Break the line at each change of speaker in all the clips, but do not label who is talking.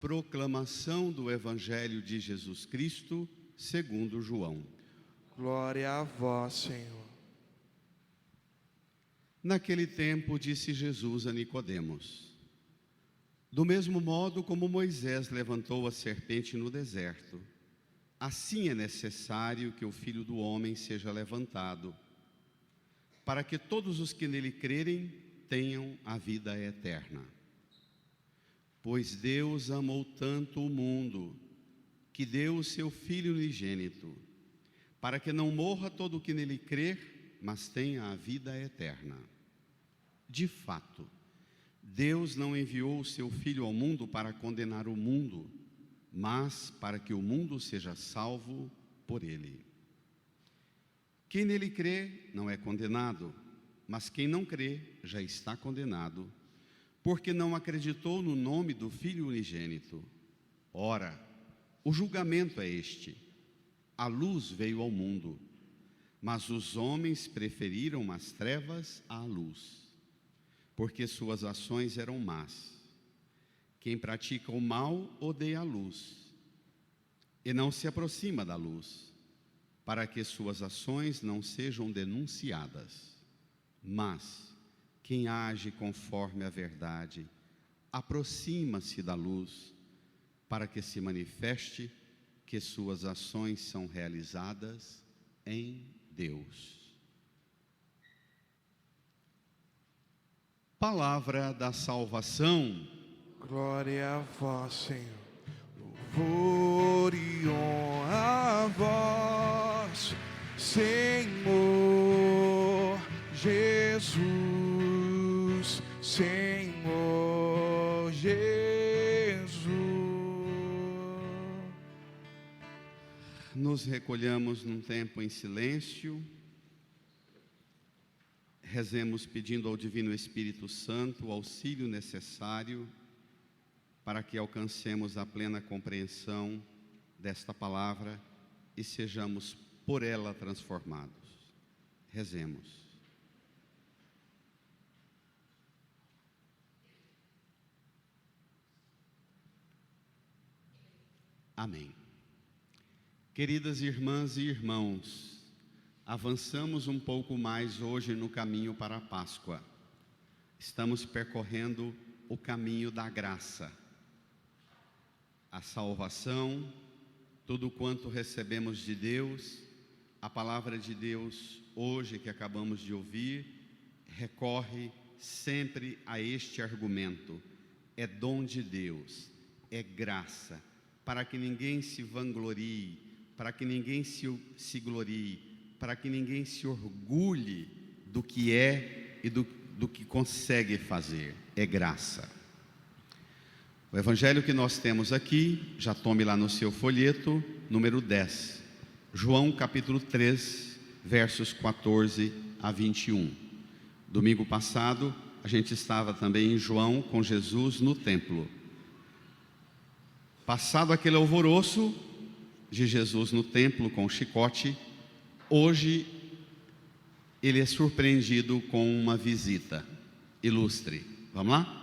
Proclamação do Evangelho de Jesus Cristo, segundo João.
Glória a vós, Senhor.
Naquele tempo disse Jesus a Nicodemos: do mesmo modo como Moisés levantou a serpente no deserto, assim é necessário que o Filho do Homem seja levantado, para que todos os que nele crerem tenham a vida eterna. Pois Deus amou tanto o mundo, que deu o seu Filho unigênito, para que não morra todo o que nele crer, mas tenha a vida eterna. De fato, Deus não enviou o seu Filho ao mundo para condenar o mundo, mas para que o mundo seja salvo por ele. Quem nele crê não é condenado, mas quem não crê já está condenado, porque não acreditou no nome do Filho unigênito. Ora, o julgamento é este: a luz veio ao mundo, mas os homens preferiram as trevas à luz, porque suas ações eram más. Quem pratica o mal odeia a luz, e não se aproxima da luz, para que suas ações não sejam denunciadas. Mas quem age conforme a verdade aproxima-se da luz, para que se manifeste que suas ações são realizadas em Deus. Palavra da salvação.
Glória a vós, Senhor. Louvor e honra a vós, Senhor Jesus, Senhor Jesus.
Nos recolhamos num tempo em silêncio. Rezemos pedindo ao Divino Espírito Santo o auxílio necessário para que alcancemos a plena compreensão desta palavra e sejamos por ela transformados. Rezemos. Amém. Queridas irmãs e irmãos, avançamos um pouco mais hoje no caminho para a Páscoa. Estamos percorrendo o caminho da graça. A salvação, tudo quanto recebemos de Deus, a palavra de Deus hoje que acabamos de ouvir, recorre sempre a este argumento: é dom de Deus, é graça, para que ninguém se vanglorie, para que ninguém se glorie, para que ninguém se orgulhe do que é e do que consegue fazer. É graça. O evangelho que nós temos aqui, já tome lá no seu folheto, número 10. João capítulo 3, versos 14 a 21. Domingo passado, a gente estava também em João com Jesus no templo. Passado aquele alvoroço de Jesus no templo com o chicote, hoje ele é surpreendido com uma visita ilustre. Vamos lá?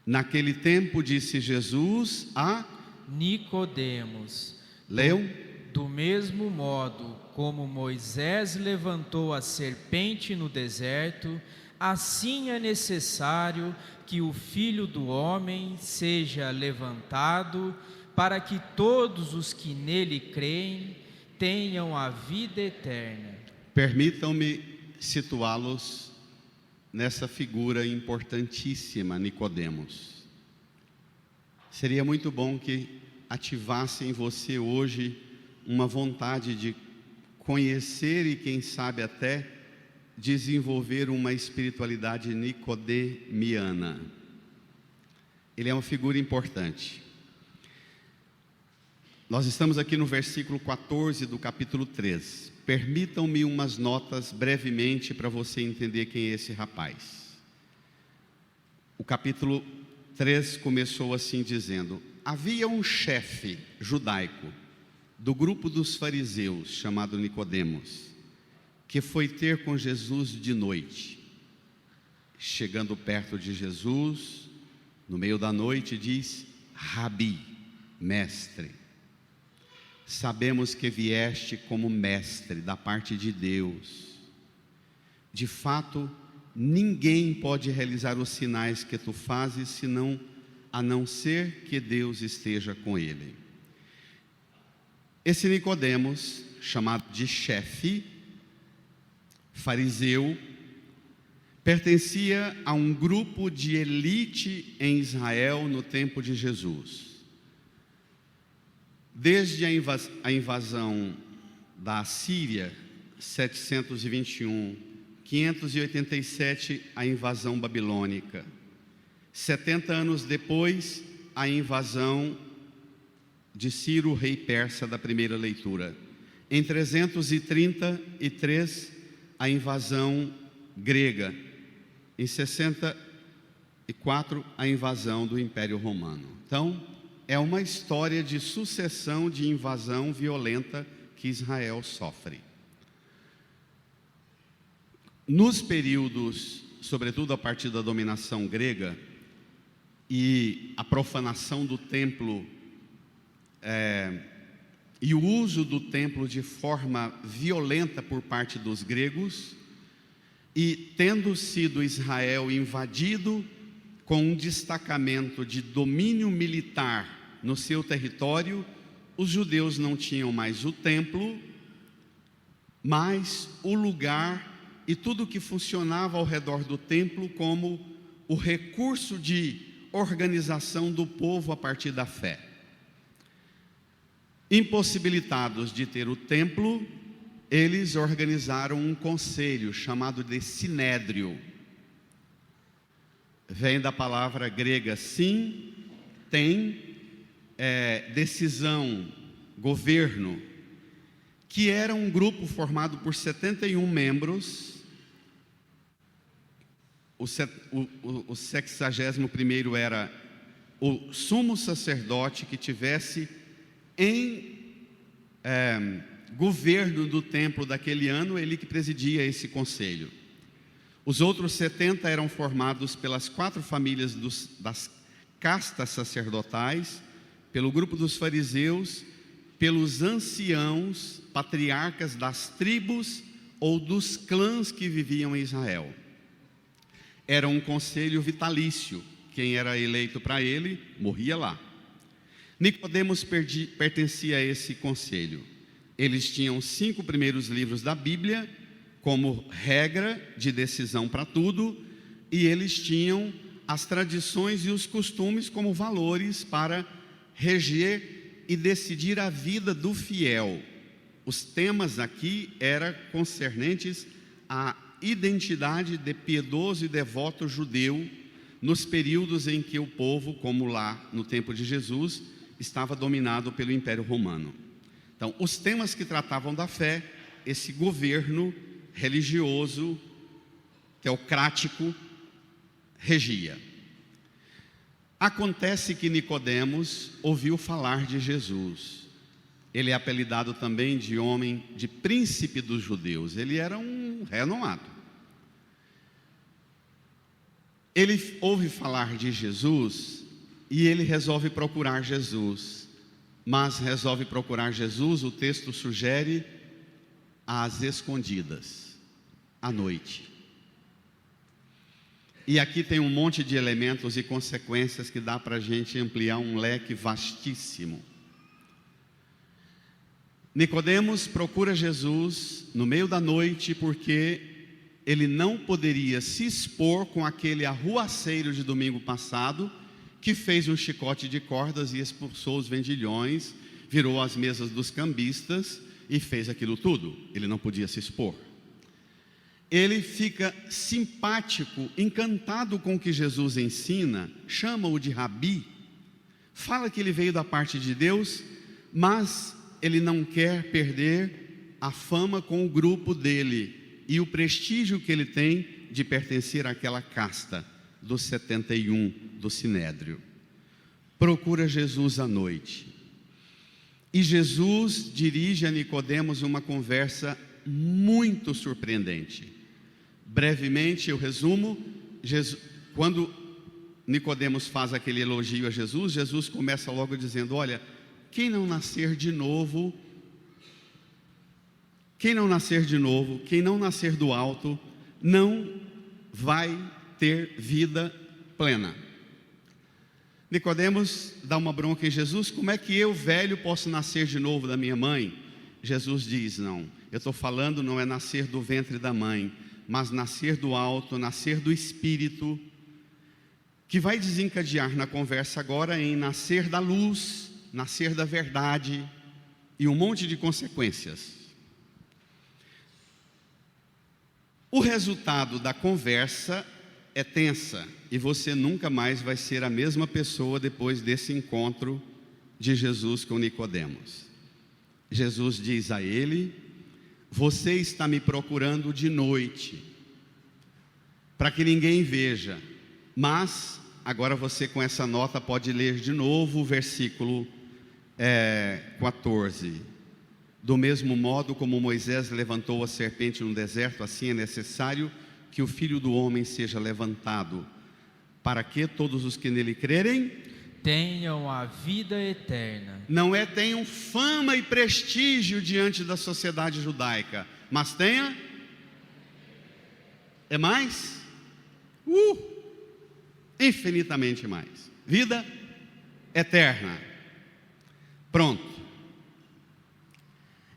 Naquele tempo disse Jesus a
Nicodemos:
Leiam.
Do mesmo modo como Moisés levantou a serpente no deserto, assim é necessário que o Filho do Homem seja levantado, para que todos os que nele creem tenham a vida eterna.
Permitam-me situá-los nessa figura importantíssima, Nicodemos. Seria muito bom que ativasse em você hoje uma vontade de conhecer e, quem sabe, até desenvolver uma espiritualidade nicodemiana. Ele é uma figura importante. Nós estamos aqui no versículo 14 do capítulo 3. Permitam-me umas notas brevemente para você entender quem é esse rapaz. O capítulo 3 começou assim dizendo: havia um chefe judaico do grupo dos fariseus, chamado Nicodemos, que foi ter com Jesus de noite. Chegando perto de Jesus, no meio da noite, diz: Rabi, mestre. Sabemos que vieste como mestre da parte de Deus. De fato, ninguém pode realizar os sinais que tu fazes, senão a não ser que Deus esteja com ele. Esse Nicodemos, chamado de chefe, fariseu, pertencia a um grupo de elite em Israel no tempo de Jesus. Desde a invasão da Assíria, 721, 587, a invasão babilônica. 70 anos depois, a invasão de Ciro, rei persa, da primeira leitura. Em 333, a invasão grega. Em 64, a invasão do Império Romano. Então, é uma história de sucessão de invasão violenta que Israel sofre. Nos períodos, sobretudo a partir da dominação grega e a profanação do templo, e o uso do templo de forma violenta por parte dos gregos, e tendo sido Israel invadido com um destacamento de domínio militar no seu território, os judeus não tinham mais o templo, mas o lugar e tudo que funcionava ao redor do templo como o recurso de organização do povo a partir da fé. Impossibilitados de ter o templo, eles organizaram um conselho chamado de Sinédrio. Vem da palavra grega sim, tem, decisão, governo, que era um grupo formado por 71 membros. O 61º era o sumo sacerdote que tivesse em governo do templo daquele ano, ele que presidia esse conselho. Os outros 70 eram formados pelas 4 famílias das castas sacerdotais, pelo grupo dos fariseus, pelos anciãos, patriarcas das tribos ou dos clãs que viviam em Israel. Era um conselho vitalício. Quem era eleito para ele, morria lá. Nicodemos pertencia a esse conselho. Eles tinham 5 primeiros livros da Bíblia como regra de decisão para tudo, e eles tinham as tradições e os costumes como valores para reger e decidir a vida do fiel. Os temas aqui eram concernentes à identidade de piedoso e devoto judeu nos períodos em que o povo, como lá no tempo de Jesus, estava dominado pelo Império Romano. Então, os temas que tratavam da fé, esse governo religioso, teocrático, regia. Acontece que Nicodemos ouviu falar de Jesus. Ele é apelidado também de homem, de príncipe dos judeus. Ele era um renomado. Ele ouve falar de Jesus e ele resolve procurar Jesus. Mas resolve procurar Jesus, o texto sugere, às escondidas, à noite. E aqui tem um monte de elementos e consequências que dá para a gente ampliar um leque vastíssimo. Nicodemos procura Jesus no meio da noite porque ele não poderia se expor com aquele arruaceiro de domingo passado, que fez um chicote de cordas e expulsou os vendilhões, virou as mesas dos cambistas e fez aquilo tudo. Ele não podia se expor. Ele fica simpático, encantado com o que Jesus ensina, chama-o de Rabi, fala que ele veio da parte de Deus, mas ele não quer perder a fama com o grupo dele e o prestígio que ele tem de pertencer àquela casta dos 71 do Sinédrio. Procura Jesus à noite. E Jesus dirige a Nicodemos uma conversa muito surpreendente. Brevemente eu resumo. Quando Nicodemos faz aquele elogio a Jesus, Jesus começa logo dizendo: olha, quem não nascer de novo, quem não nascer do alto, não vai ter vida plena. Nicodemos dá uma bronca em Jesus: como é que eu, velho, posso nascer de novo da minha mãe? Jesus diz: não, eu estou falando não é nascer do ventre da mãe, mas nascer do alto, nascer do Espírito, que vai desencadear na conversa agora em nascer da luz, nascer da verdade e um monte de consequências. O resultado da conversa é tensa e você nunca mais vai ser a mesma pessoa depois desse encontro de Jesus com Nicodemos. Jesus diz a ele: você está me procurando de noite, para que ninguém veja, mas agora você com essa nota pode ler de novo o versículo 14. Do mesmo modo como Moisés levantou a serpente no deserto, assim é necessário que o Filho do Homem seja levantado, para que todos os que nele crerem
tenham a vida eterna.
Não é tenham fama e prestígio diante da sociedade judaica, mas tenha mais? Infinitamente mais. Vida eterna. Pronto.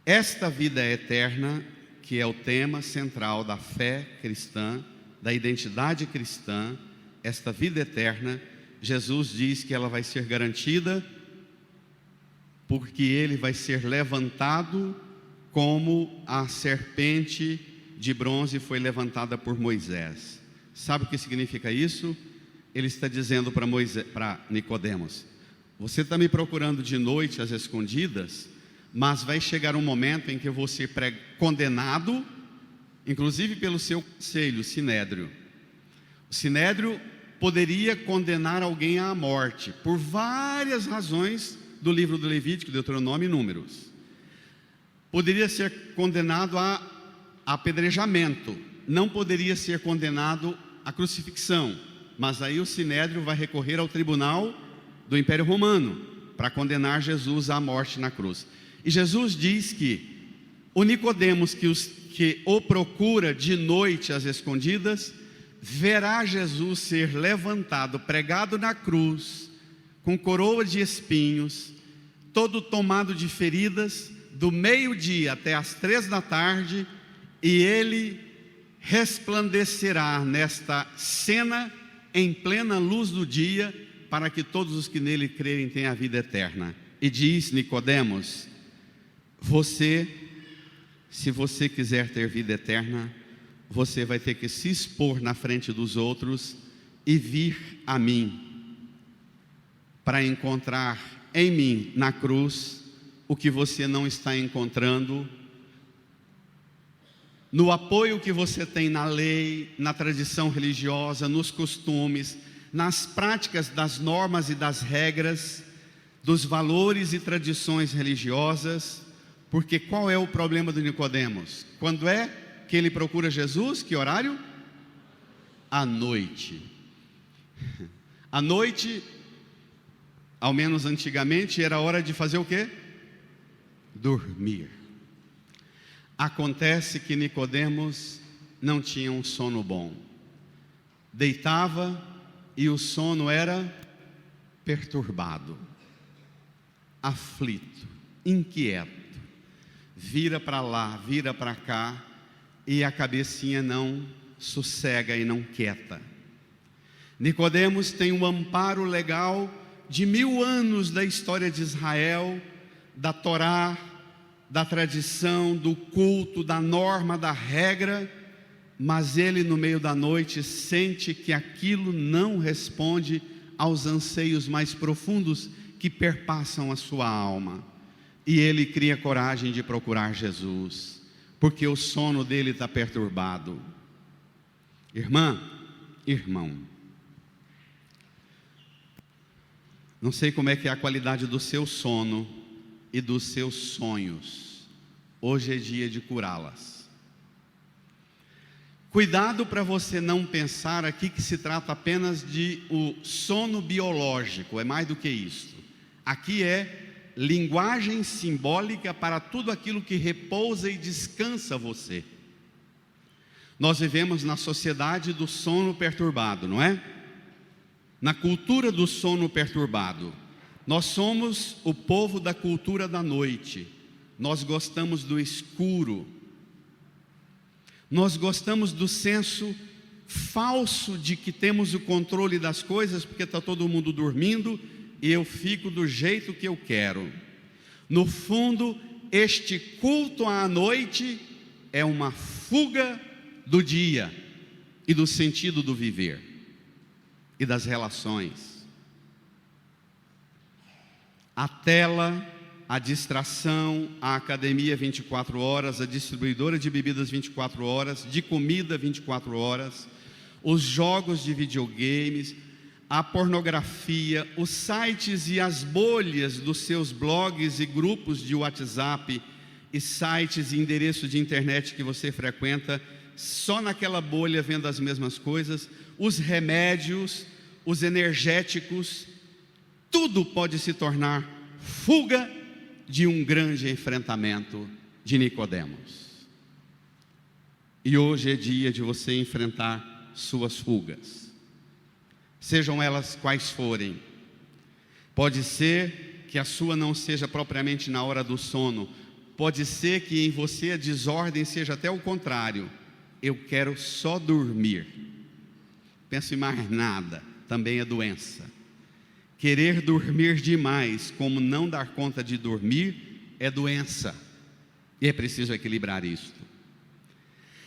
Esta vida eterna, que é o tema central da fé cristã, da identidade cristã, esta vida eterna, Jesus diz que ela vai ser garantida porque ele vai ser levantado como a serpente de bronze foi levantada por Moisés. Sabe o que significa isso? Ele está dizendo para Nicodemos: você está me procurando de noite às escondidas, mas vai chegar um momento em que eu vou ser condenado, inclusive pelo seu conselho, o Sinédrio. O Sinédrio poderia condenar alguém à morte, por várias razões do livro do Levítico, Deuteronômio e Números. Poderia ser condenado a apedrejamento, não poderia ser condenado à crucifixão, mas aí o Sinédrio vai recorrer ao tribunal do Império Romano, para condenar Jesus à morte na cruz. E Jesus diz que o Nicodemos que o procura de noite às escondidas, verá Jesus ser levantado, pregado na cruz, com coroa de espinhos, todo tomado de feridas, do meio-dia até as 3 da tarde, e ele resplandecerá nesta cena em plena luz do dia, para que todos os que nele crerem tenham a vida eterna. E diz Nicodemos: se você quiser ter vida eterna, você vai ter que se expor na frente dos outros e vir a mim, para encontrar em mim, na cruz, o que você não está encontrando no apoio que você tem na lei, na tradição religiosa, nos costumes, nas práticas das normas e das regras, dos valores e tradições religiosas. Porque qual é o problema do Nicodemos? Quando é que ele procura Jesus? Que horário? À noite. À noite, ao menos antigamente, era hora de fazer o quê? Dormir. Acontece que Nicodemos não tinha um sono bom. Deitava e o sono era perturbado, aflito, inquieto. Vira para lá, vira para cá, e a cabecinha não sossega e não quieta. Nicodemos tem um amparo legal de 1000 anos da história de Israel, da Torá, da tradição, do culto, da norma, da regra, mas ele no meio da noite sente que aquilo não responde aos anseios mais profundos que perpassam a sua alma. E ele cria coragem de procurar Jesus, porque o sono dele está perturbado. Irmã, irmão, não sei como é que é a qualidade do seu sono e dos seus sonhos. Hoje é dia de curá-las. Cuidado para você não pensar aqui que se trata apenas de o sono biológico, é mais do que isso. Aqui é linguagem simbólica para tudo aquilo que repousa e descansa você. Nós vivemos na sociedade do sono perturbado, não é? Na cultura do sono perturbado. Nós somos o povo da cultura da noite. Nós gostamos do escuro. Nós gostamos do senso falso de que temos o controle das coisas, porque está todo mundo dormindo e eu fico do jeito que eu quero. No fundo, este culto à noite é uma fuga do dia e do sentido do viver e das relações. A tela, a distração, a academia 24 horas, a distribuidora de bebidas 24 horas, de comida 24 horas, os jogos de videogames, a pornografia, os sites e as bolhas dos seus blogs e grupos de WhatsApp e sites e endereços de internet que você frequenta, só naquela bolha vendo as mesmas coisas, os remédios, os energéticos, tudo pode se tornar fuga de um grande enfrentamento de Nicodemos. E hoje é dia de você enfrentar suas fugas, sejam elas quais forem. Pode ser que a sua não seja propriamente na hora do sono, pode ser que em você a desordem seja até o contrário. Eu quero só dormir, penso em mais nada, também é doença. Querer dormir demais, como não dar conta de dormir, é doença. E é preciso equilibrar isto.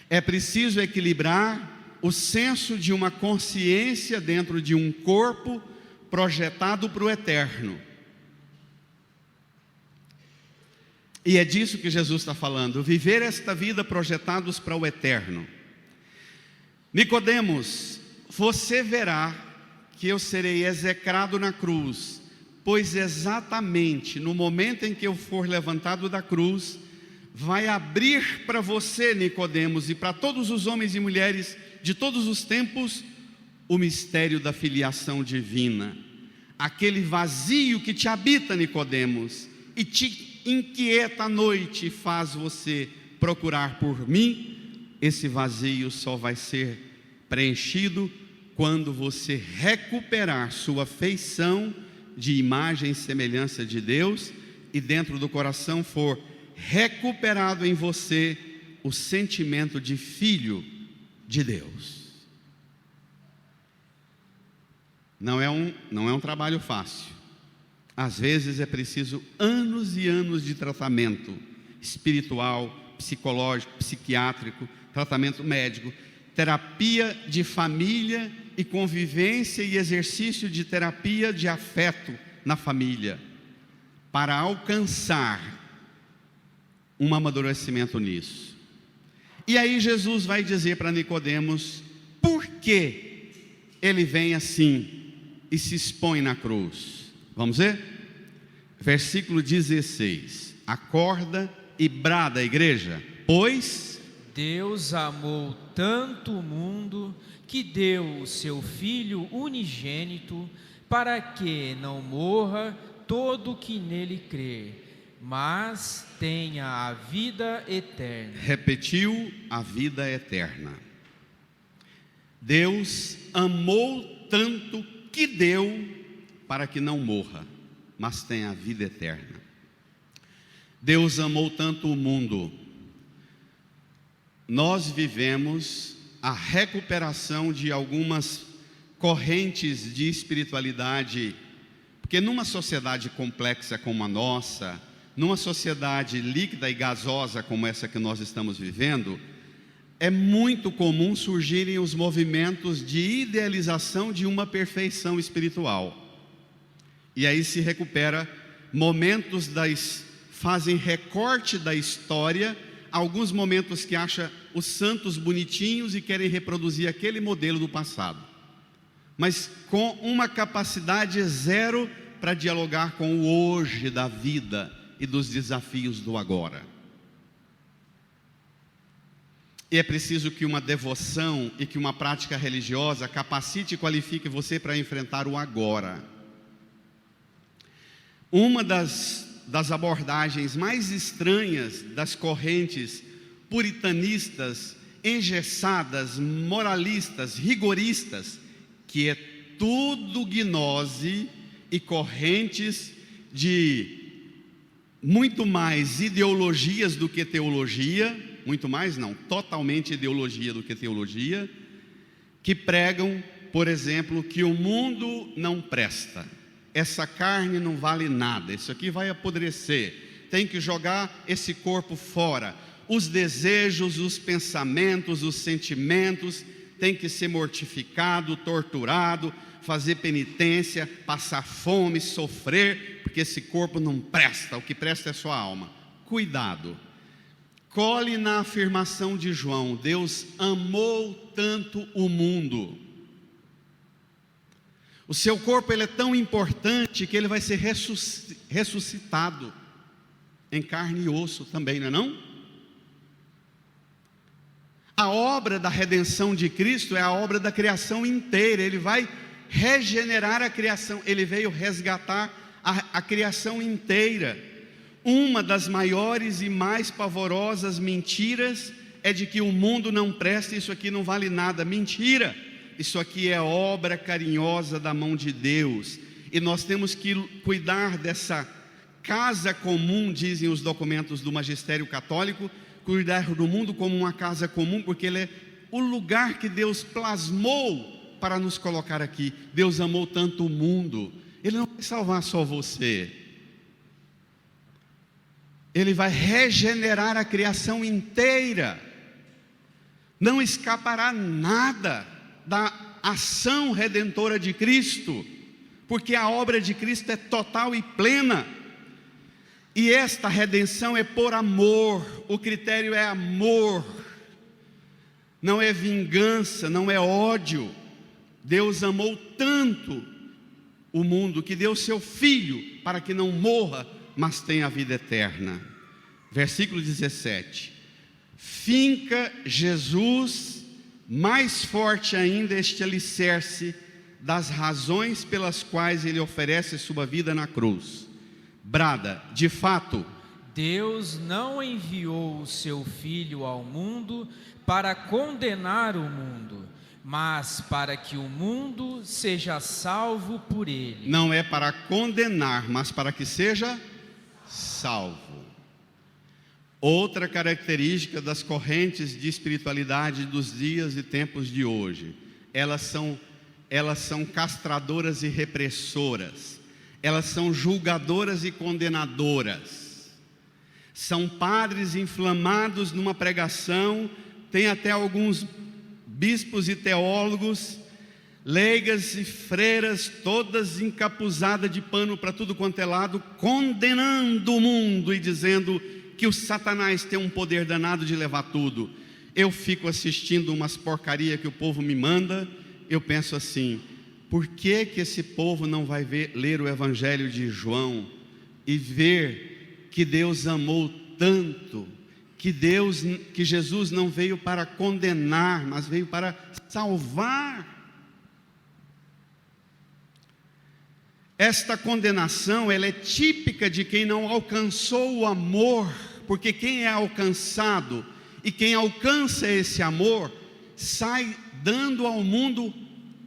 É preciso equilibrar o senso de uma consciência dentro de um corpo projetado para o eterno. E é disso que Jesus está falando, viver esta vida projetados para o eterno. Nicodemos, você verá que eu serei execrado na cruz, pois exatamente no momento em que eu for levantado da cruz, vai abrir para você, Nicodemos, e para todos os homens e mulheres de todos os tempos, o mistério da filiação divina. Aquele vazio que te habita, Nicodemos, e te inquieta à noite e faz você procurar por mim, esse vazio só vai ser preenchido quando você recuperar sua feição de imagem e semelhança de Deus e dentro do coração for recuperado em você o sentimento de filho de Deus. Não é um trabalho fácil. Às vezes é preciso anos e anos de tratamento espiritual, psicológico, psiquiátrico, tratamento médico, terapia de família e convivência e exercício de terapia de afeto na família, para alcançar um amadurecimento nisso. E aí Jesus vai dizer para Nicodemos por que ele vem assim e se expõe na cruz. Vamos ver? Versículo 16. Acorda e brada, igreja, pois
Deus amou tanto o mundo que deu o seu Filho unigênito, para que não morra todo o que nele crê, mas tenha a vida eterna.
Repetiu: a vida eterna. Deus amou tanto que deu para que não morra, mas tenha a vida eterna. Deus amou tanto o mundo. Nós vivemos a recuperação de algumas correntes de espiritualidade, porque numa sociedade complexa como a nossa, numa sociedade líquida e gasosa como essa que nós estamos vivendo, é muito comum surgirem os movimentos de idealização de uma perfeição espiritual. E aí se recupera momentos fazem recorte da história, alguns momentos que acha os santos bonitinhos e querem reproduzir aquele modelo do passado, mas com uma capacidade zero para dialogar com o hoje da vida e dos desafios do agora. E é preciso que uma devoção e que uma prática religiosa capacite e qualifique você para enfrentar o agora. Uma das abordagens mais estranhas das correntes puritanistas, engessadas, moralistas, rigoristas, que é tudo gnose e correntes de muito mais ideologias do que teologia, muito mais não, totalmente ideologia do que teologia, que pregam, por exemplo, que o mundo não presta, essa carne não vale nada, isso aqui vai apodrecer, tem que jogar esse corpo fora, os desejos, os pensamentos, os sentimentos tem que ser mortificado, torturado, fazer penitência, passar fome, sofrer, porque esse corpo não presta, o que presta é sua alma. Cuidado, cole na afirmação de João: Deus amou tanto o mundo. O seu corpo ele é tão importante que ele vai ser ressuscitado em carne e osso também, não é não? A obra da redenção de Cristo é a obra da criação inteira. Ele vai regenerar a criação, ele veio resgatar a criação inteira. Uma das maiores e mais pavorosas mentiras é de que o mundo não presta, isso aqui não vale nada. Mentira! Isso aqui é obra carinhosa da mão de Deus, e nós temos que cuidar dessa casa comum, dizem os documentos do magistério católico, cuidar do mundo como uma casa comum, porque ele é o lugar que Deus plasmou para nos colocar aqui. Deus amou tanto o mundo, Ele não vai salvar só você, Ele vai regenerar a criação inteira, não escapará nada da ação redentora de Cristo, porque a obra de Cristo é total e plena, e esta redenção é por amor, o critério é amor, não é vingança, não é ódio. Deus amou tanto o mundo que deu seu Filho para que não morra, mas tenha a vida eterna. Versículo 17: finca Jesus mais forte ainda este alicerce das razões pelas quais Ele oferece sua vida na cruz. Brada: de fato,
Deus não enviou o seu Filho ao mundo para condenar o mundo, mas para que o mundo seja salvo por ele.
Não é para condenar, mas para que seja salvo. Outra característica das correntes de espiritualidade dos dias e tempos de hoje, elas são castradoras e repressoras, elas são julgadoras e condenadoras, são padres inflamados numa pregação, tem até alguns bispos e teólogos, leigas e freiras, todas encapuzadas de pano para tudo quanto é lado, condenando o mundo e dizendo que o Satanás tem um poder danado de levar tudo. Eu fico assistindo umas porcarias que o povo me manda, eu penso assim: por que esse povo não vai ler o Evangelho de João e ver que Deus amou tanto, que Jesus não veio para condenar, mas veio para salvar? Esta condenação, ela é típica de quem não alcançou o amor, porque quem é alcançado e quem alcança esse amor, sai dando ao mundo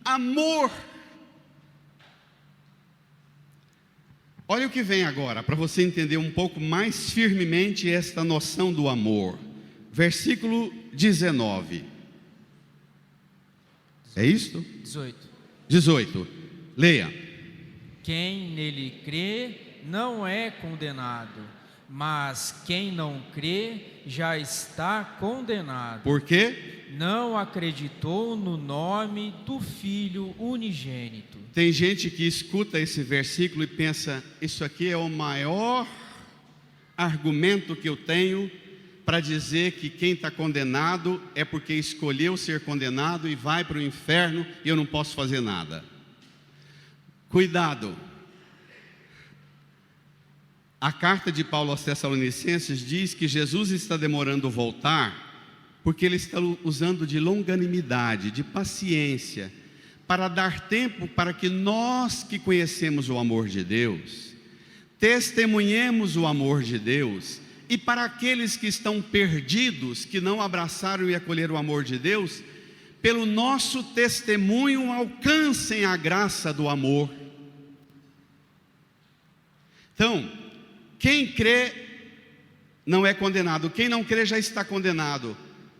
amor. Olha o que vem agora, para você entender um pouco mais firmemente esta noção do amor. Versículo 19. É isto? 18. Leia.
Quem nele crê não é condenado, mas quem não crê já está condenado.
Por quê?
Não acreditou no nome do Filho unigênito.
Tem gente que escuta esse versículo e pensa: isso aqui é o maior argumento que eu tenho para dizer que quem está condenado é porque escolheu ser condenado e vai para o inferno e eu não posso fazer nada. Cuidado. A carta de Paulo aos Tessalonicenses diz que Jesus está demorando voltar porque Ele está usando de longanimidade, de paciência, para dar tempo para que nós que conhecemos o amor de Deus, testemunhemos o amor de Deus, e para aqueles que estão perdidos, que não abraçaram e acolheram o amor de Deus, pelo nosso testemunho alcancem a graça do amor. Então, quem crê não é condenado, quem não crê já está condenado.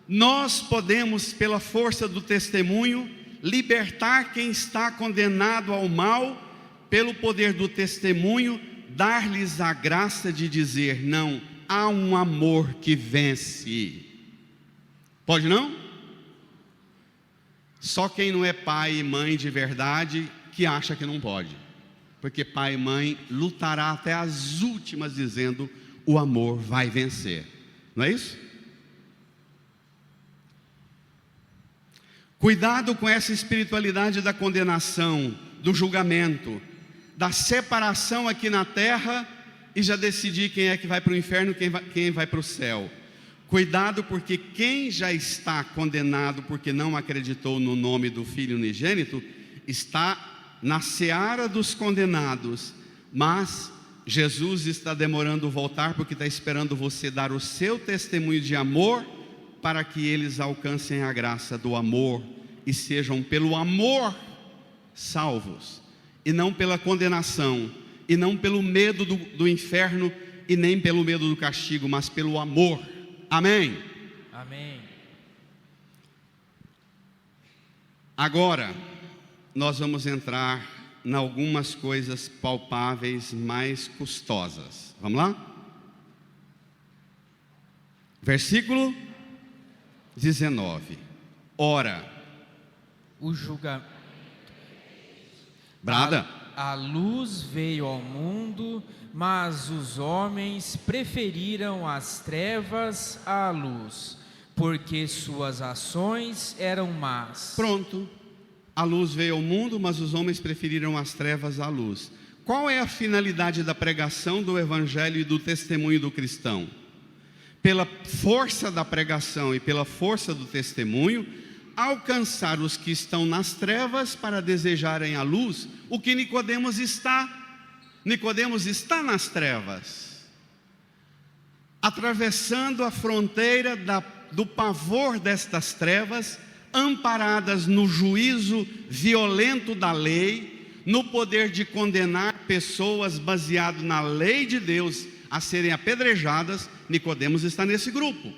Nós podemos, pela força do testemunho, libertar quem está condenado ao mal, pelo poder do testemunho, dar-lhes a graça de dizer: não, há um amor que vence. Pode não? Só quem não é pai e mãe de verdade que acha que não pode, porque pai e mãe lutará até as últimas dizendo: o amor vai vencer, não é isso? Cuidado com essa espiritualidade da condenação, do julgamento, da separação aqui na terra e já decidir quem é que vai para o inferno, quem vai para o céu. Cuidado, porque quem já está condenado porque não acreditou no nome do Filho unigênito, está na seara dos condenados, mas Jesus está demorando voltar, porque está esperando você dar o seu testemunho de amor, para que eles alcancem a graça do amor, e sejam pelo amor salvos, e não pela condenação, e não pelo medo do inferno, e nem pelo medo do castigo, mas pelo amor. Amém?
Amém.
Agora, nós vamos entrar em algumas coisas palpáveis, mais custosas. Vamos lá? Versículo 19. Ora,
O julgamento.
Brada.
A luz veio ao mundo, mas os homens preferiram as trevas à luz, porque suas ações eram más.
Pronto. A luz veio ao mundo, mas os homens preferiram as trevas à luz. Qual é a finalidade da pregação do evangelho e do testemunho do cristão? Pela força da pregação e pela força do testemunho, alcançar os que estão nas trevas para desejarem a luz, o que Nicodemos está. Nicodemos está nas trevas, atravessando a fronteira do pavor destas trevas, amparadas no juízo violento da lei, no poder de condenar pessoas baseado na lei de Deus a serem apedrejadas. Nicodemos está nesse grupo.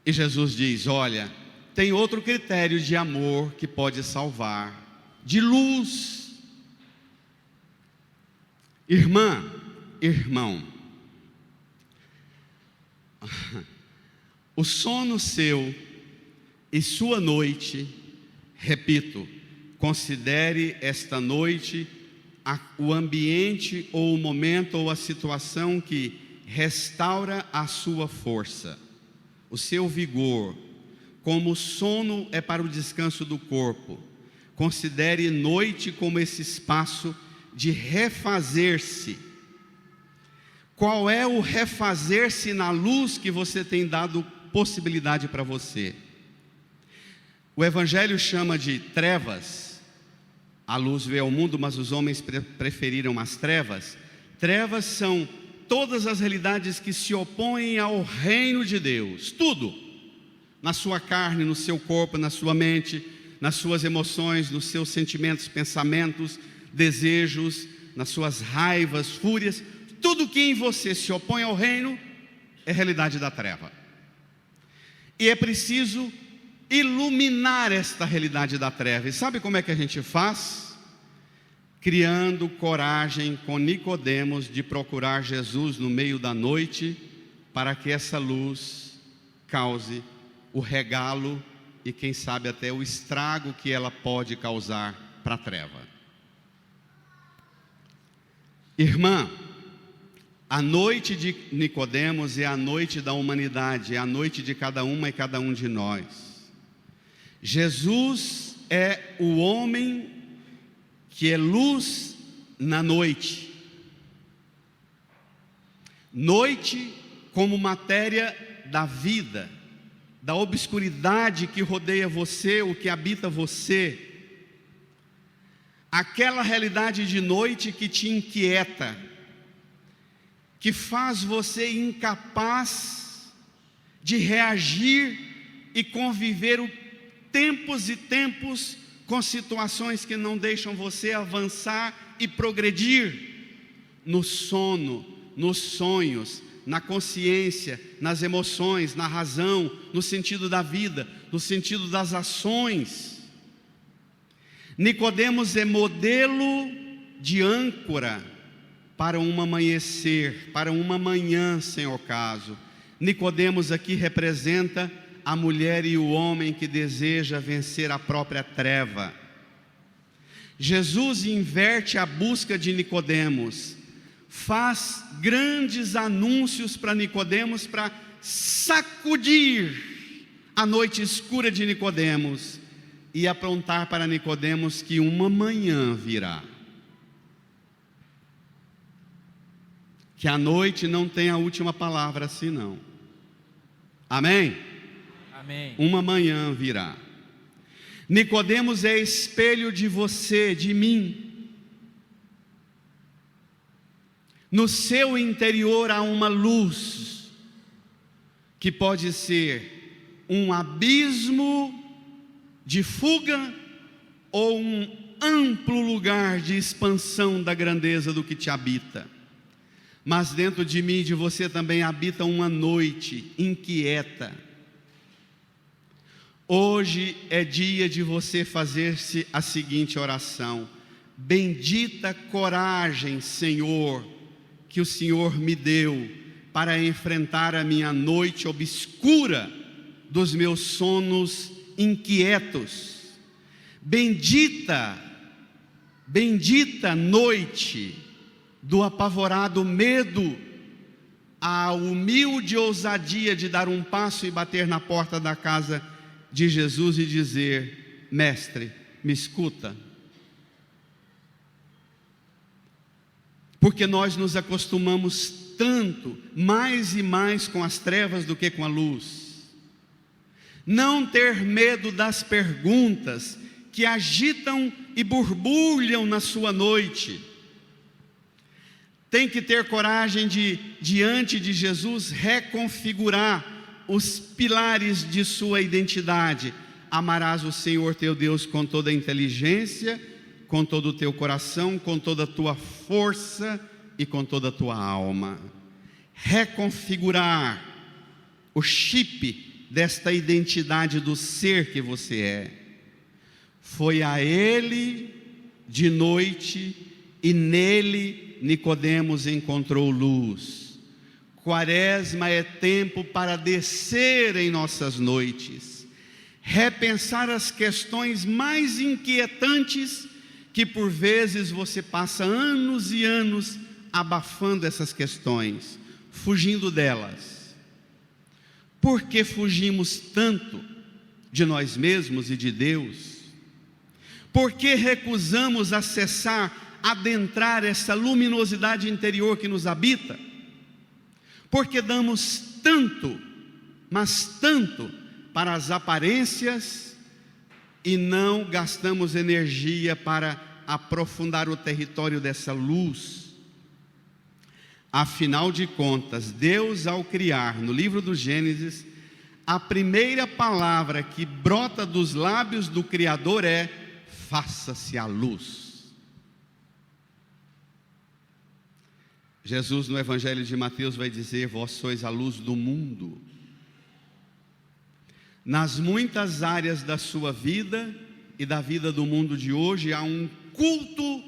E Jesus diz: olha, tem outro critério de amor que pode salvar, de luz. Irmã, irmão, o sono seu e sua noite, repito, considere esta noite o ambiente ou o momento ou a situação que restaura a sua força, o seu vigor. Como o sono é para o descanso do corpo, considere noite como esse espaço de refazer-se. Qual é o refazer-se na luz que você tem dado possibilidade para você? O Evangelho chama de trevas. A luz veio ao mundo, mas os homens preferiram as trevas. Trevas são todas as realidades que se opõem ao reino de Deus. Tudo, na sua carne, no seu corpo, na sua mente, nas suas emoções, nos seus sentimentos, pensamentos, desejos, nas suas raivas, fúrias. Tudo que em você se opõe ao reino é realidade da treva. E é preciso iluminar esta realidade da treva. E sabe como é que a gente faz? Criando coragem com Nicodemos de procurar Jesus no meio da noite, para que essa luz cause o regalo e quem sabe até o estrago que ela pode causar para a treva. Irmã, a noite de Nicodemos é a noite da humanidade, é a noite de cada uma e cada um de nós. Jesus é o homem que é luz na noite. Noite como matéria da vida, da obscuridade que rodeia você, o que habita você, aquela realidade de noite que te inquieta, que faz você incapaz de reagir e conviver tempos e tempos com situações que não deixam você avançar e progredir no sono, nos sonhos, na consciência, nas emoções, na razão, no sentido da vida, no sentido das ações. Nicodemos é modelo de âncora para um amanhecer, para uma manhã sem ocaso. Nicodemos aqui representa a mulher e o homem que deseja vencer a própria treva. Jesus inverte a busca de Nicodemos, faz grandes anúncios para Nicodemos para sacudir a noite escura de Nicodemos e aprontar para Nicodemos que uma manhã virá. Que a noite não tem a última palavra assim não. Amém?
Amém.
Uma manhã virá. Nicodemos é espelho de você, de mim. No seu interior há uma luz que pode ser um abismo de fuga ou um amplo lugar de expansão da grandeza do que te habita. Mas dentro de mim e de você também habita uma noite inquieta. Hoje é dia de você fazer-se a seguinte oração: bendita coragem, Senhor, que o Senhor me deu para enfrentar a minha noite obscura dos meus sonos inquietos. Bendita noite do apavorado medo, a humilde ousadia de dar um passo e bater na porta da casa de Jesus e dizer: mestre, me escuta. Porque nós nos acostumamos tanto, mais e mais com as trevas do que com a luz. Não ter medo das perguntas que agitam e borbulham na sua noite. Tem que ter coragem de, diante de Jesus, reconfigurar os pilares de sua identidade. Amarás o Senhor teu Deus com toda a inteligência, com todo o teu coração, com toda a tua força e com toda a tua alma. Reconfigurar o chip desta identidade do ser que você é. Foi a Ele de noite e nele Nicodemos encontrou luz. Quaresma é tempo para descer em nossas noites, repensar as questões mais inquietantes que por vezes você passa anos e anos abafando essas questões, fugindo delas. Por que fugimos tanto de nós mesmos e de Deus? Por que recusamos acessar, adentrar essa luminosidade interior que nos habita? Porque damos tanto, mas tanto, para as aparências e não gastamos energia para aprofundar o território dessa luz. Afinal de contas, Deus, ao criar, no livro do Gênesis, a primeira palavra que brota dos lábios do Criador é: faça-se a luz. Jesus, no Evangelho de Mateus, vai dizer: vós sois a luz do mundo. Nas muitas áreas da sua vida e da vida do mundo de hoje, há um culto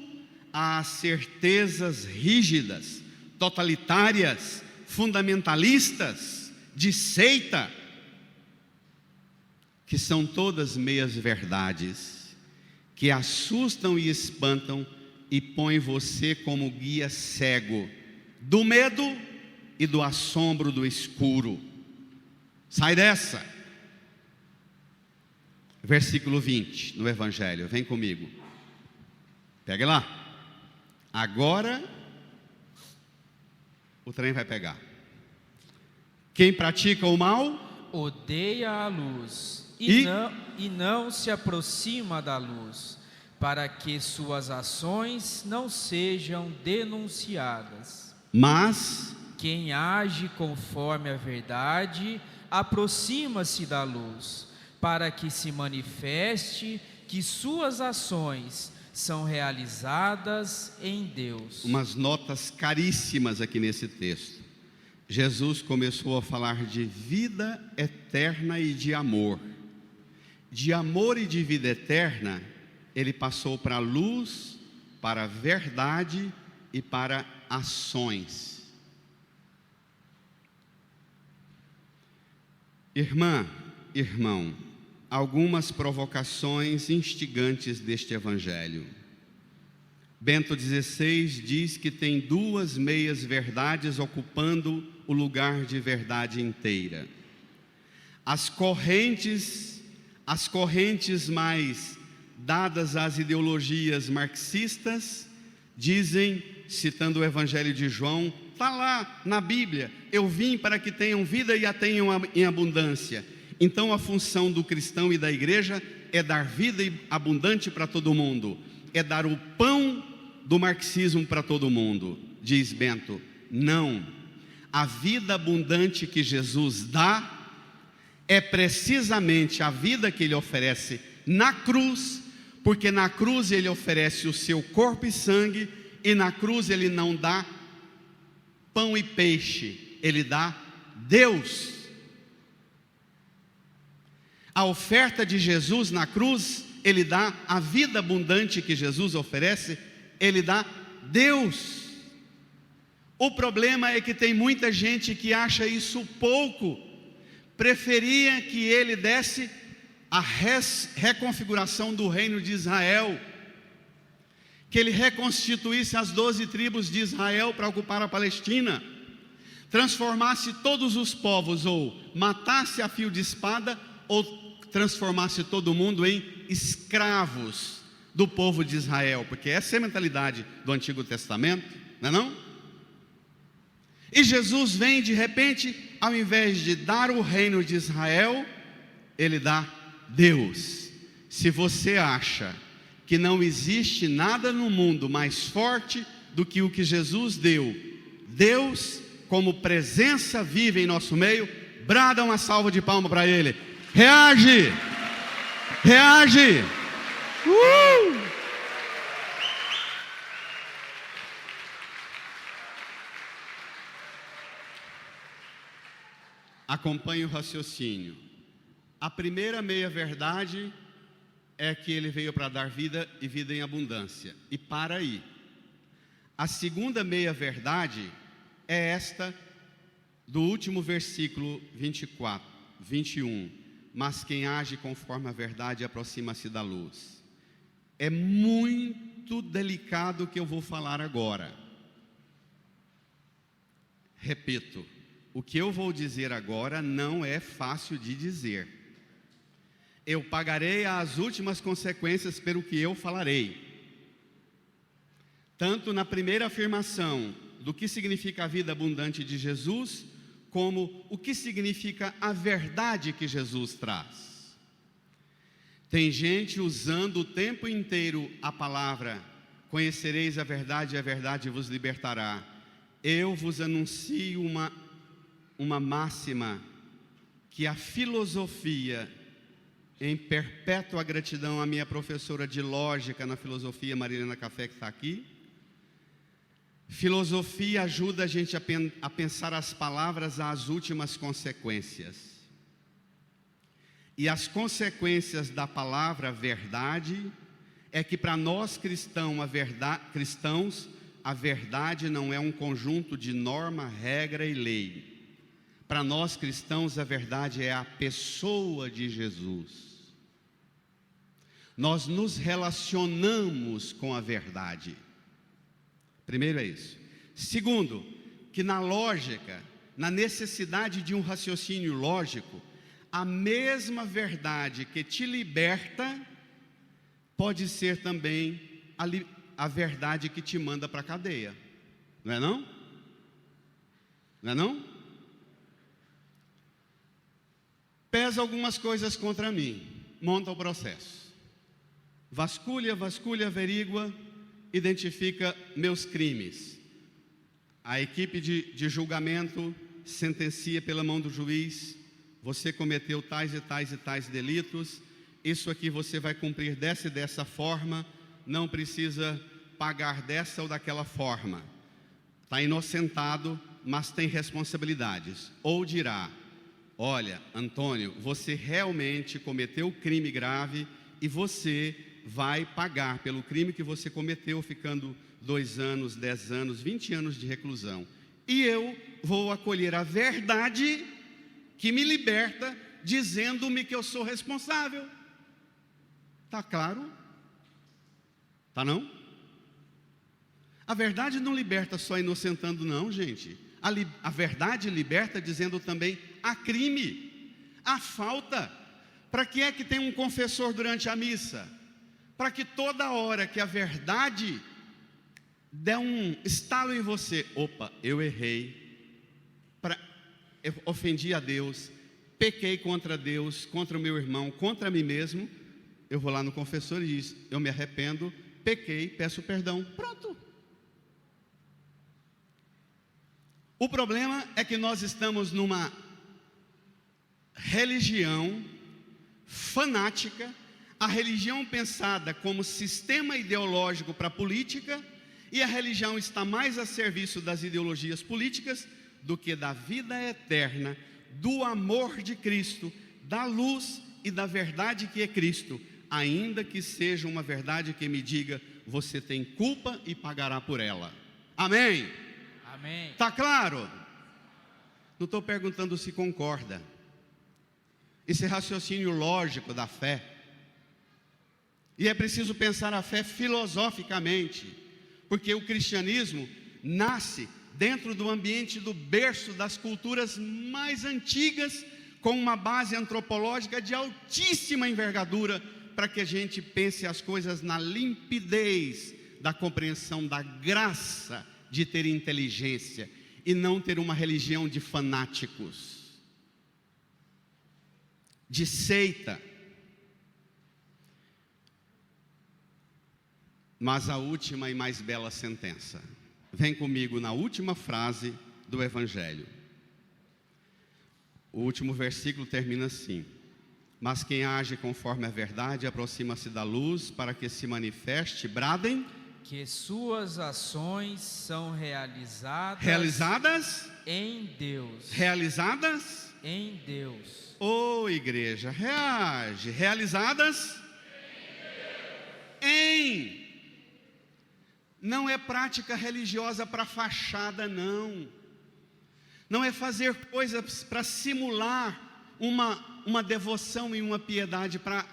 às certezas rígidas, totalitárias, fundamentalistas, de seita, que são todas meias verdades, que assustam e espantam e põem você como guia cego do medo e do assombro do escuro. Sai dessa. Versículo 20 no Evangelho, vem comigo, pegue lá. Agora o trem vai pegar. Quem pratica o mal
odeia a luz
E?
e não se aproxima da luz, para que suas ações não sejam denunciadas.
Mas
Quem age conforme a verdade aproxima-se da luz, para que se manifeste que suas ações são realizadas em Deus.
umas notas caríssimas aqui nesse texto. Jesus começou a falar de vida eterna e de amor. De amor e de vida eterna, ele passou para a luz, para a verdade e para ações. Irmã, irmão, algumas provocações instigantes deste evangelho. Bento XVI diz que tem duas meias verdades ocupando o lugar de verdade inteira. As correntes mais dadas às ideologias marxistas dizem, citando o Evangelho de João, está lá na Bíblia: eu vim para que tenham vida e a tenham em abundância. Então a função do cristão e da igreja é dar vida abundante para todo mundo, é dar o pão do marxismo para todo mundo. Diz Bento: não, a vida abundante que Jesus dá é precisamente a vida que ele oferece na cruz, porque na cruz ele oferece o seu corpo e sangue, e na cruz ele não dá pão e peixe, ele dá Deus. A oferta de Jesus na cruz, ele dá a vida abundante que Jesus oferece, ele dá Deus. O problema é que tem muita gente que acha isso pouco, preferia que ele desse a reconfiguração do reino de Israel, que ele reconstituísse as 12 tribos de Israel para ocupar a Palestina, transformasse todos os povos, ou matasse a fio de espada, ou transformasse todo mundo em escravos do povo de Israel, porque essa é a mentalidade do Antigo Testamento, não é não? E Jesus vem de repente, ao invés de dar o reino de Israel, ele dá Deus. Se você acha que não existe nada no mundo mais forte do que o que Jesus deu, Deus como presença viva em nosso meio, brada uma salva de palmas para ele. Reage! Reage! Acompanhe o raciocínio. A primeira meia-verdade é que ele veio para dar vida e vida em abundância. E para aí. A segunda meia-verdade é esta do último versículo 21. Mas quem age conforme a verdade aproxima-se da luz. É muito delicado o que eu vou falar agora. Repito, o que eu vou dizer agora não é fácil de dizer. Eu pagarei as últimas consequências pelo que eu falarei. Tanto na primeira afirmação do que significa a vida abundante de Jesus, como o que significa a verdade que Jesus traz. Tem gente usando o tempo inteiro a palavra: conhecereis a verdade e a verdade vos libertará. Eu vos anuncio uma máxima, que a filosofia, em perpétua gratidão à minha professora de lógica na filosofia, Marilena Café, que está aqui. Filosofia ajuda a gente a pensar as palavras às últimas consequências. E as consequências da palavra verdade é que para nós cristãos, a verdade não é um conjunto de norma, regra e lei. Para nós cristãos, a verdade é a pessoa de Jesus. Nós nos relacionamos com a verdade. Primeiro é isso. Segundo, que na lógica, na necessidade de um raciocínio lógico, a mesma verdade que te liberta pode ser também a verdade que te manda para a cadeia. Não é não? Não é não? pesa algumas coisas contra mim, monta o processo, vasculha, averigua, identifica meus crimes. A equipe de julgamento sentencia pela mão do juiz: você cometeu tais e tais delitos, isso aqui você vai cumprir dessa e dessa forma, não precisa pagar dessa ou daquela forma. Está inocentado, mas tem responsabilidades. Ou dirá: olha, Antônio, você realmente cometeu crime grave e você vai pagar pelo crime que você cometeu, ficando 2 anos, 10 anos, 20 anos de reclusão. E eu vou acolher a verdade que me liberta, dizendo-me que eu sou responsável. Está claro? Está não? A verdade não liberta só inocentando não, gente. A verdade liberta dizendo também há crime, há falta. Para que é que tem um confessor durante a missa? Para que toda hora que a verdade der um estalo em você: opa, eu errei, eu ofendi a Deus, pequei contra Deus, contra o meu irmão, contra mim mesmo, eu vou lá no confessor e diz: eu me arrependo, pequei, peço perdão. Pronto. O problema é que nós estamos numa religião fanática, a religião pensada como sistema ideológico para a política, e a religião está mais a serviço das ideologias políticas do que da vida eterna, do amor de Cristo, da luz e da verdade que é Cristo, ainda que seja uma verdade que me diga: você tem culpa e pagará por ela. Amém?
Amém.
Está claro? Não estou perguntando se concorda. Esse raciocínio lógico da fé. E é preciso pensar a fé filosoficamente, porque o cristianismo nasce dentro do ambiente do berço das culturas mais antigas, com uma base antropológica de altíssima envergadura, para que a gente pense as coisas na limpidez da compreensão da graça de ter inteligência e não ter uma religião de fanáticos, de seita. Mas a última e mais bela sentença, vem comigo na última frase do Evangelho. O último versículo termina assim: mas quem age conforme a verdade aproxima-se da luz, para que se manifeste, bradem,
que suas ações são realizadas em Deus.
Realizadas
em Deus.
Ô igreja, reage. Realizadas em. Não é prática religiosa para fachada, não. Não é fazer coisas para simular uma devoção e uma piedade para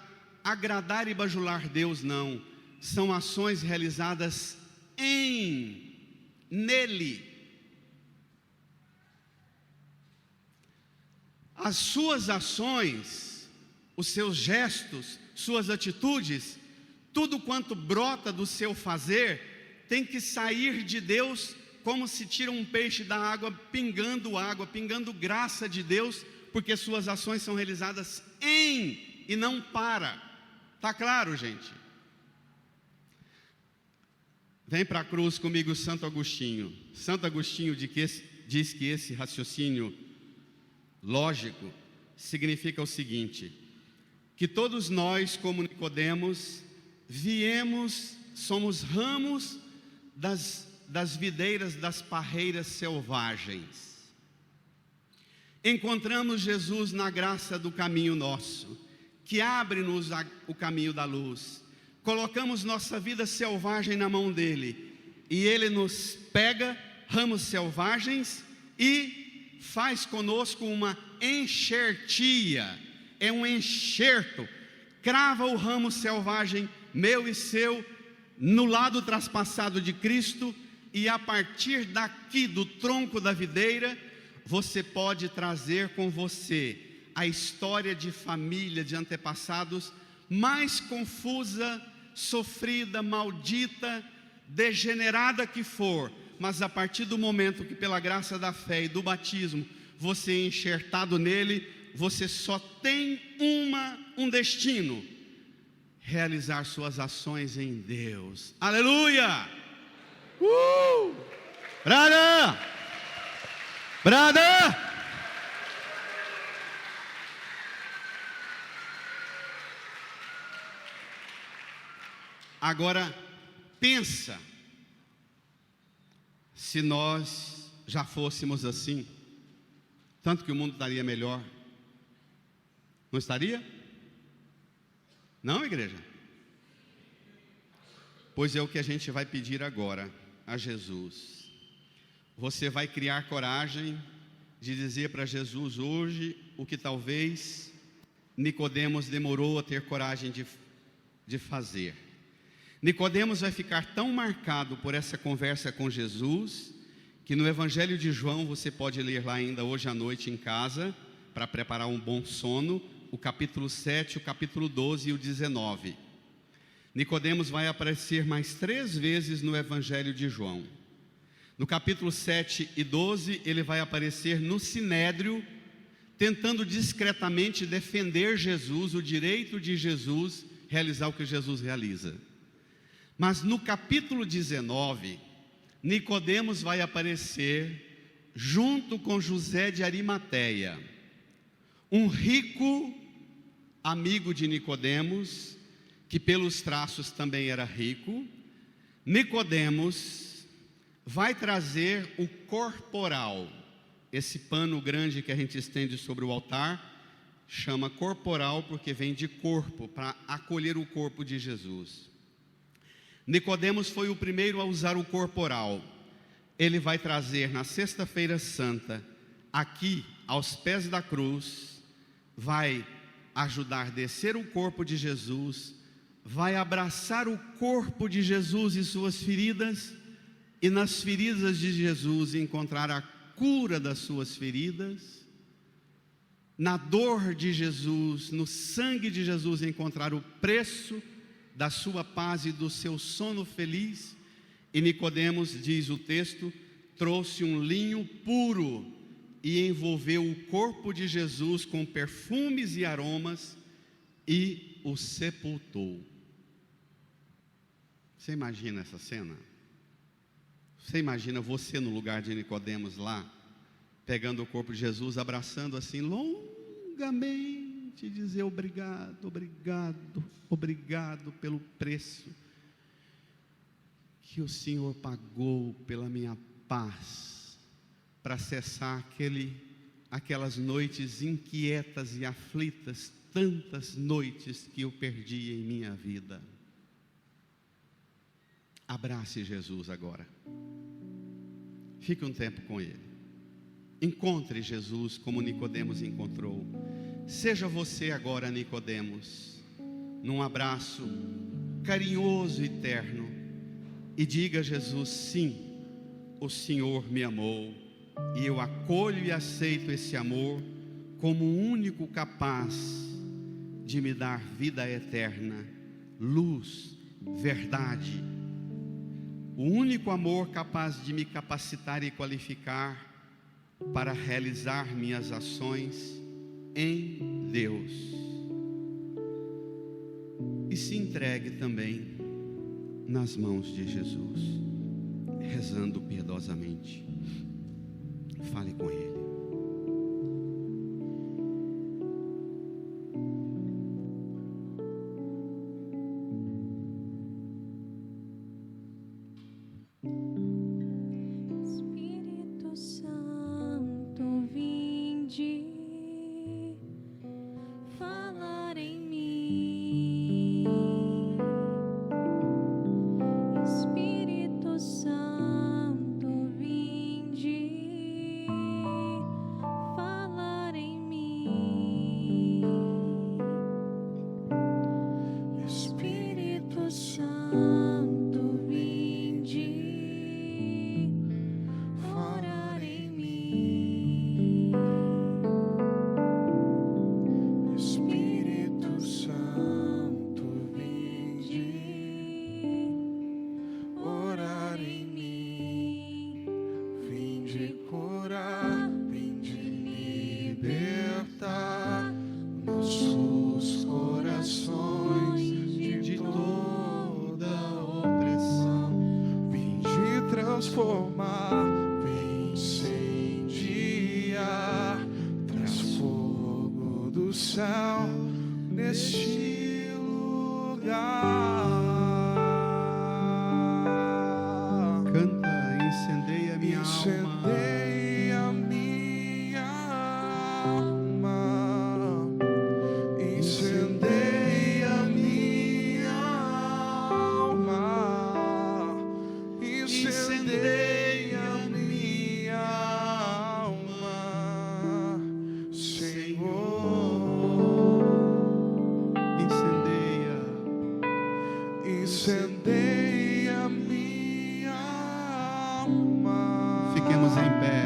agradar e bajular Deus, não. São ações realizadas nele. As suas ações, os seus gestos, suas atitudes, tudo quanto brota do seu fazer, tem que sair de Deus, como se tira um peixe da água, pingando graça de Deus, porque suas ações são realizadas em e não para. Está claro, gente? Vem para a cruz comigo Santo Agostinho. Santo Agostinho diz que esse raciocínio lógico significa o seguinte: que todos nós, como Nicodemos, somos ramos das videiras das parreiras selvagens. Encontramos Jesus na graça do caminho nosso, que abre-nos o caminho da luz. Colocamos nossa vida selvagem na mão dele, e ele nos pega, ramos selvagens, e faz conosco uma enxertia. É um enxerto, crava o ramo selvagem, meu e seu, no lado traspassado de Cristo, e a partir daqui, do tronco da videira, você pode trazer com você a história de família, de antepassados, mais confusa, sofrida, maldita, degenerada que for, mas a partir do momento que, pela graça da fé e do batismo, você é enxertado nele, você só tem um destino: realizar suas ações em Deus. Aleluia! Brada! Brada! Agora, pensa, se nós já fôssemos assim, tanto que o mundo estaria melhor. Não estaria? Não, igreja? Pois é o que a gente vai pedir agora a Jesus. Você vai criar coragem de dizer para Jesus hoje o que talvez Nicodemos demorou a ter coragem de fazer. Nicodemos vai ficar tão marcado por essa conversa com Jesus, que no Evangelho de João, você pode ler lá ainda hoje à noite em casa, para preparar um bom sono, o capítulo 7, o capítulo 12 e o 19. Nicodemos vai aparecer mais 3 vezes no Evangelho de João. No capítulo 7 e 12, ele vai aparecer no Sinédrio, tentando discretamente defender Jesus, o direito de Jesus realizar o que Jesus realiza. Mas no capítulo 19, Nicodemos vai aparecer junto com José de Arimateia, um rico amigo de Nicodemos, que pelos traços também era rico. Nicodemos vai trazer o corporal, esse pano grande que a gente estende sobre o altar, chama corporal porque vem de corpo, para acolher o corpo de Jesus. Nicodemos foi o primeiro a usar o corporal. Ele vai trazer na sexta-feira santa, aqui aos pés da cruz, vai ajudar a descer o corpo de Jesus, vai abraçar o corpo de Jesus e suas feridas, e nas feridas de Jesus encontrar a cura das suas feridas, na dor de Jesus, no sangue de Jesus encontrar o preço da sua paz e do seu sono feliz. E Nicodemos, diz o texto, trouxe um linho puro e envolveu o corpo de Jesus com perfumes e aromas e o sepultou. Você imagina essa cena? Você imagina você no lugar de Nicodemos lá, pegando o corpo de Jesus, abraçando assim longamente, e dizer obrigado, obrigado, obrigado pelo preço que o Senhor pagou pela minha paz, para cessar aquelas noites inquietas e aflitas, tantas noites que eu perdi em minha vida. Abrace Jesus agora. Fique um tempo com Ele. Encontre Jesus como Nicodemos encontrou. Seja você agora, Nicodemos, num abraço carinhoso e terno, e diga a Jesus: sim, o Senhor me amou, e eu acolho e aceito esse amor como o único capaz de me dar vida eterna, luz, verdade. O único amor capaz de me capacitar e qualificar para realizar minhas ações em Deus. E se entregue também nas mãos de Jesus, rezando piedosamente. Fale com Ele.
Espírito Santo, vinde falar em mim. Espírito Santo, vinde falar em mim. Espírito Santo, vinde orar em mim.
Espírito Santo, vinde orar em mim, vinde curar, vinde libertar. alma, vem incendiar, traz fogo do céu neste lugar.
Canta, incendeia minha alma.
Incendeia minha alma, incendeia minha alma, incendeia minha alma, Senhor. Incendeia minha alma.
Fiquemos em pé.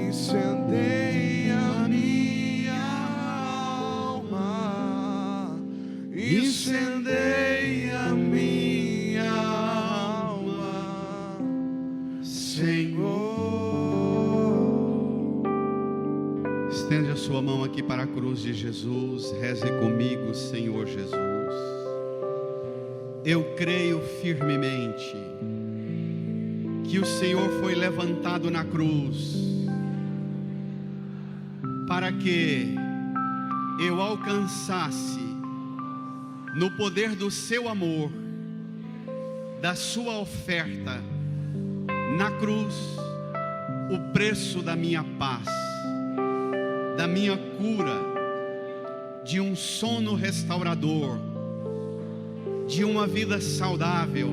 Incendeia minha alma, incendeia minha alma, Senhor.
Estende a sua mão aqui para a cruz de Jesus. Reze comigo, Senhor Jesus. Eu creio firmemente que o Senhor foi levantado na cruz para que eu alcançasse, no poder do seu amor, da sua oferta na cruz, o preço da minha paz, da minha cura, de um sono restaurador, de uma vida saudável,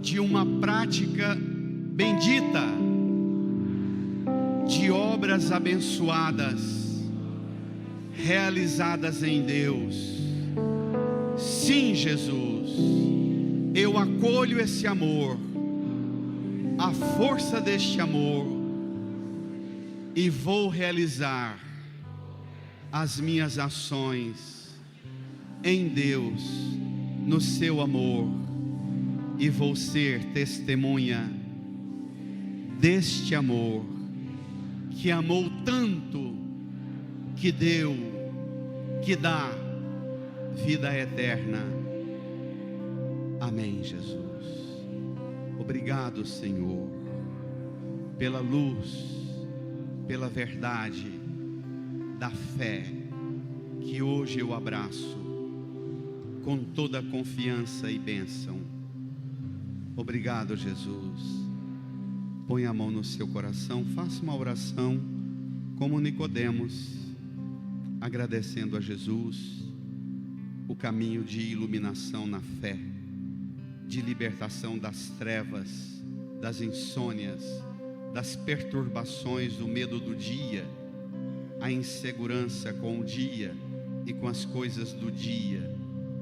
de uma prática bendita, de obras abençoadas, realizadas em Deus. Sim, Jesus, eu acolho esse amor, a força deste amor, e vou realizar as minhas ações em Deus, no seu amor, e vou ser testemunha deste amor, que amou tanto, que deu, que dá vida eterna. Amém, Jesus. Obrigado, Senhor, pela luz, pela verdade da fé, que hoje eu abraço com toda a confiança e bênção. Obrigado, Jesus. Põe a mão no seu coração, faça uma oração como Nicodemos, agradecendo a Jesus o caminho de iluminação na fé, de libertação das trevas, das insônias, das perturbações, do medo do dia, a insegurança com o dia e com as coisas do dia.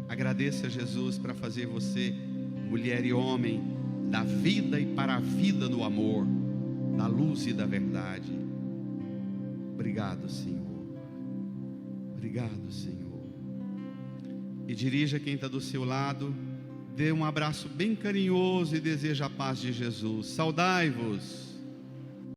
Agradeça a Jesus para fazer você, mulher e homem, da vida e para a vida no amor, da luz e da verdade. Obrigado, Senhor. Obrigado, Senhor. E dirija quem está do seu lado, dê um abraço bem carinhoso e deseja a paz de Jesus. Saudai-vos.